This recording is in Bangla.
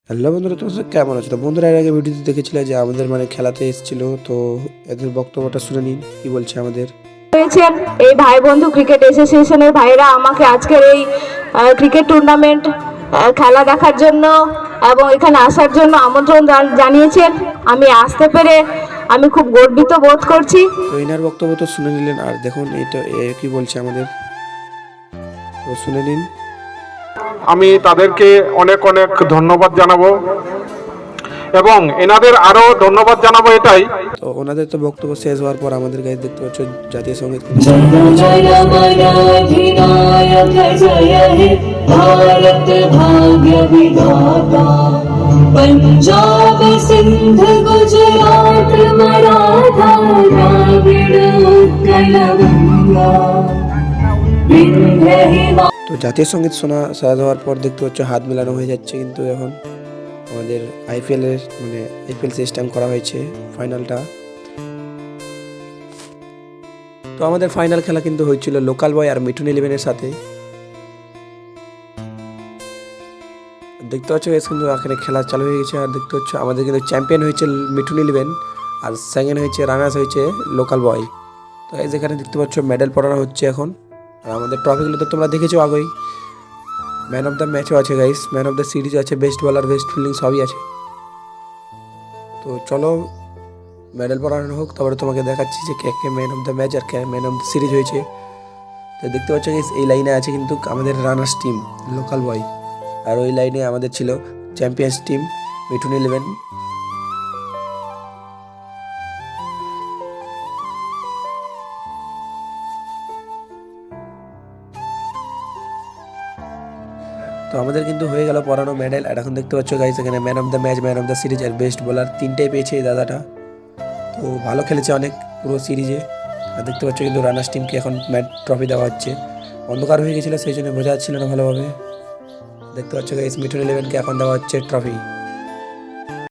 হ্যালো বন্ধুরা, তোমরা সব কেমন আছো? তো বন্ধুরা, এর আগে ভিডিওতে দেখেছিলে যে আমাদের খেলাতে এসেছিল, তো এদের বক্তব্যটা শুনে নিন কি বলছে আমাদের। হয়েছেন এই ভাই বন্ধু ক্রিকেট অ্যাসোসিয়েশনের ভাইরা আমাকে আজকের এই ক্রিকেট টুর্নামেন্ট খেলা দেখার জন্য এবং এখানে আসার জন্য আমন্ত্রণ জানিয়েছেন। আমি আসতে পেরে আমি খুব গর্বিত বোধ করছি। তো এনার বক্তব্য তো শুনে নিলেন, আর দেখুন এটা কি বলছে আমাদের, তো শুনে নিন। আমি তাদেরকে অনেক অনেক ধন্যবাদ জানাবো এবং এনাদের আরো ধন্যবাদ জানাবো এটাই। তো ওনাদের তো বক্তব্য শেষ হওয়ার পর আমাদের কাছে দেখতে পাচ্ছ জাতীয় সঙ্গীত। भारत भाग्य विधाता पंजाब सिंध गुजरात मराठा द्राविड़ उत्कल गंगा विंध्य हिमालय। তো জাতীয় সঙ্গীত শোনা শেষ হওয়ার পর দেখতে পাচ্ছ হাত মেলানো হয়ে যাচ্ছে, কিন্তু এখন আমাদের আইপিএল সিস্টেম করা হয়েছে ফাইনালটা। তো আমাদের ফাইনাল খেলা কিন্তু হয়েছিল লোকাল বয় আর মিঠুন ইলেভেনের সাথে। দেখতে পাচ্ছ কিন্তু এখানে খেলা চালু হয়ে গেছে, আর দেখতে পাচ্ছ আমাদের কিন্তু চ্যাম্পিয়ন হয়েছে মিঠুন ইলেভেন, আর সেকেন্ড হয়েছে রানার্স হয়েছে লোকাল বয়। তো এই যেখানে দেখতে পাচ্ছ মেডেল পড়ানো হচ্ছে এখন, আর আমাদের ট্রফিগুলো তো তোমরা দেখেছো আগেই। ম্যান অফ দ্য ম্যাচও আছে গাইস, ম্যান অফ দ্য সিরিজও আছে, বেস্ট বলার বেস্ট ফিল্ডিং সবই আছে। তো চলো মেডেল পড়ানো হোক, তারপরে তোমাকে দেখাচ্ছি যে কে কে ম্যান অফ দ্য ম্যাচ আর কে ম্যান অফ দ্য সিরিজ হয়েছে। তো দেখতে পাচ্ছ গাইস এই লাইনে আছে কিন্তু আমাদের রানার্স টিম লোকাল বয়, আর ওই লাইনে আমাদের ছিল চ্যাম্পিয়ন্স টিম মিঠুন ইলেভেন। তো আমাদের কিন্তু হয়ে গেল পড়ানো মেডেল, আর এখন দেখতে পাচ্ছ গাইস এখানে man of the match, man of the series আর বেস্ট বোলার তিনটাই পেয়েছে এই দাদাটা। তো ভালো খেলেছে অনেক পুরো সিরিজে। আর দেখতে পাচ্ছ কিন্তু রানার্স টিমকে এখন ট্রফি দেওয়া হচ্ছে, অন্ধকার হয়ে গেছিলো সেই জন্য বোঝা যাচ্ছিল না ভালোভাবে। দেখতে পাচ্ছ গাইস মিঠুন ইলেভেনকে এখন দেওয়া হচ্ছে ট্রফি।